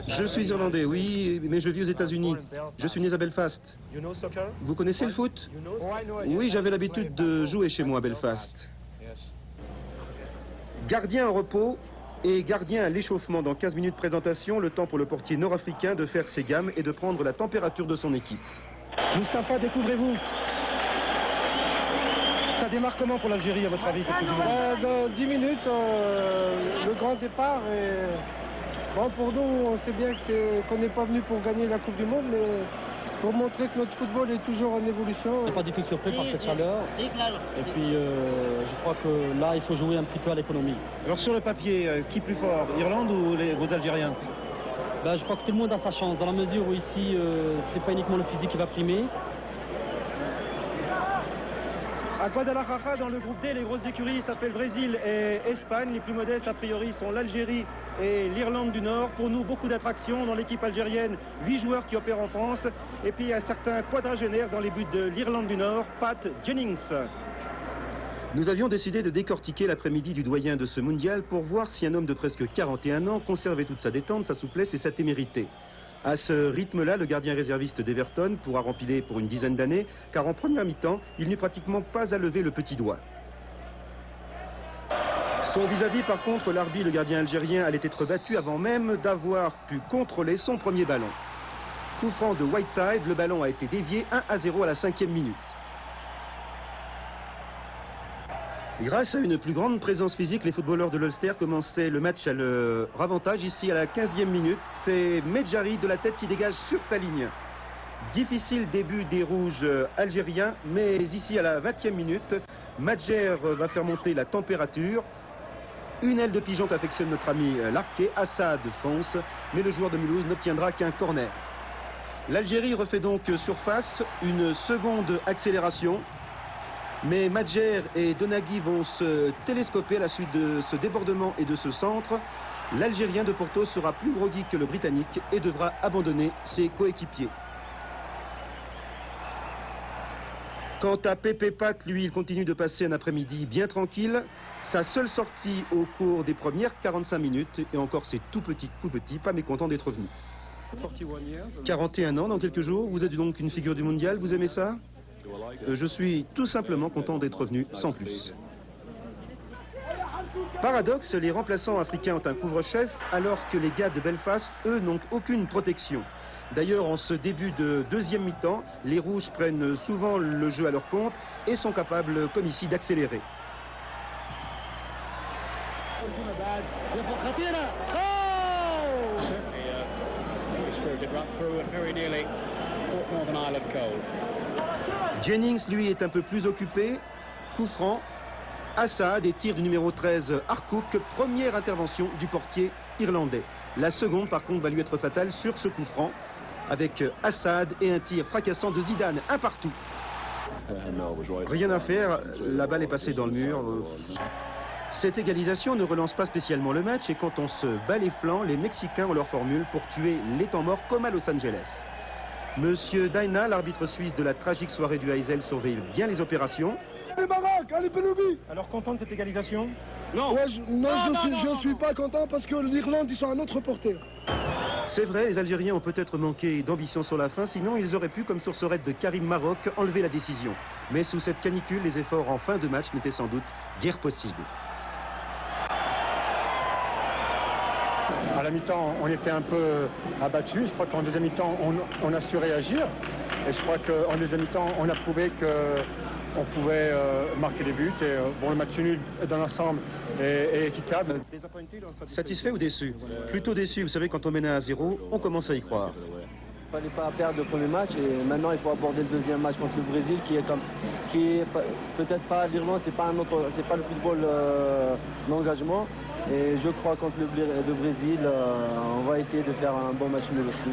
Je suis irlandais, oui, mais je vis aux États-Unis. Je suis né à Belfast. Vous connaissez le foot? Oui, j'avais l'habitude de jouer chez moi à Belfast. Gardien en repos et gardien à l'échauffement dans 15 minutes de présentation, le temps pour le portier nord-africain de faire ses gammes et de prendre la température de son équipe. Mustapha, découvrez-vous. Ça démarre comment pour l'Algérie, à votre avis, cette Coupe du Monde? Dans 10 minutes, le grand départ. Et... Bon, pour nous, on sait bien qu'on n'est pas venu pour gagner la Coupe du Monde, mais pour montrer que notre football est toujours en évolution. On n'est pas du tout surpris par cette chaleur. Et puis, je crois que là, il faut jouer un petit peu à l'économie. Alors, sur le papier, qui plus fort, Irlande ou vos Algériens? Ben, je crois que tout le monde a sa chance, dans la mesure où ici, c'est pas uniquement le physique qui va primer. À Guadalajara, dans le groupe D, les grosses écuries s'appellent Brésil et Espagne. Les plus modestes, a priori, sont l'Algérie et l'Irlande du Nord. Pour nous, beaucoup d'attractions dans l'équipe algérienne. 8 joueurs qui opèrent en France. Et puis, un certain quadragénaire dans les buts de l'Irlande du Nord, Pat Jennings. Nous avions décidé de décortiquer l'après-midi du doyen de ce mondial pour voir si un homme de presque 41 ans conservait toute sa détente, sa souplesse et sa témérité. À ce rythme-là, le gardien réserviste d'Everton pourra rempiler pour une dizaine d'années, car en première mi-temps, il n'eut pratiquement pas à lever le petit doigt. Son vis-à-vis, par contre, Larbi, le gardien algérien, allait être battu avant même d'avoir pu contrôler son premier ballon. Coup franc de Whiteside, le ballon a été dévié 1-0 à la 5e minute. Grâce à une plus grande présence physique, les footballeurs de l'Ulster commençaient le match à leur avantage. Ici, à la 15e minute, c'est Medjari de la tête qui dégage sur sa ligne. Difficile début des rouges algériens, mais ici, à la 20e minute, Madjer va faire monter la température. Une aile de pigeon qu'affectionne notre ami Larquet. Assad fonce, mais le joueur de Mulhouse n'obtiendra qu'un corner. L'Algérie refait donc surface, une seconde accélération. Mais Madjer et Donaghy vont se télescoper à la suite de ce débordement et de ce centre. L'Algérien de Porto sera plus groggy que le Britannique et devra abandonner ses coéquipiers. Quant à Pépé Pat, lui, il continue de passer un après-midi bien tranquille. Sa seule sortie au cours des premières 45 minutes. Et encore, c'est tout petit, pas mécontent d'être venu. 41 ans dans quelques jours. Vous êtes donc une figure du mondial. Vous aimez ça? Je suis tout simplement content d'être venu, sans plus. Paradoxe, les remplaçants africains ont un couvre-chef, alors que les gars de Belfast, eux, n'ont aucune protection. D'ailleurs, en ce début de deuxième mi-temps, les Rouges prennent souvent le jeu à leur compte et sont capables, comme ici, d'accélérer. Jennings, lui, est un peu plus occupé. Coup franc. Assad et tir du numéro 13, Harcook. Première intervention du portier irlandais. La seconde, par contre, va lui être fatale sur ce coup franc. Avec Assad et un tir fracassant de Zidane. Un partout. Rien à faire. La balle est passée dans le mur. Cette égalisation ne relance pas spécialement le match. Et quand on se bat les flancs, les Mexicains ont leur formule pour tuer les temps morts comme à Los Angeles. Monsieur Daina, l'arbitre suisse de la tragique soirée du Heysel, surveille bien les opérations. Allez Barak, allez Peloubi. Alors content de cette égalisation? Non. Ouais, je suis pas content parce que l'Irlande, ils sont un autre porteur. C'est vrai, les Algériens ont peut-être manqué d'ambition sur la fin, sinon ils auraient pu, comme sur ce raid de Karim Maroc, enlever la décision. Mais sous cette canicule, les efforts en fin de match n'étaient sans doute guère possibles. À la mi-temps, on était un peu abattus. Je crois qu'en deuxième mi-temps, on a su réagir. Et je crois qu'en deuxième mi-temps, on a prouvé qu'on pouvait marquer des buts. Et bon, le match nul dans l'ensemble est équitable. Satisfait ou déçu? Plutôt déçu. Vous savez, quand on mène à 1-0, on commence à y croire. Il ne fallait pas perdre le premier match et maintenant il faut aborder le deuxième match contre le Brésil qui est peut-être pas l'Irlande, c'est pas le football d'engagement. Et je crois contre le Brésil, on va essayer de faire un bon match nul aussi.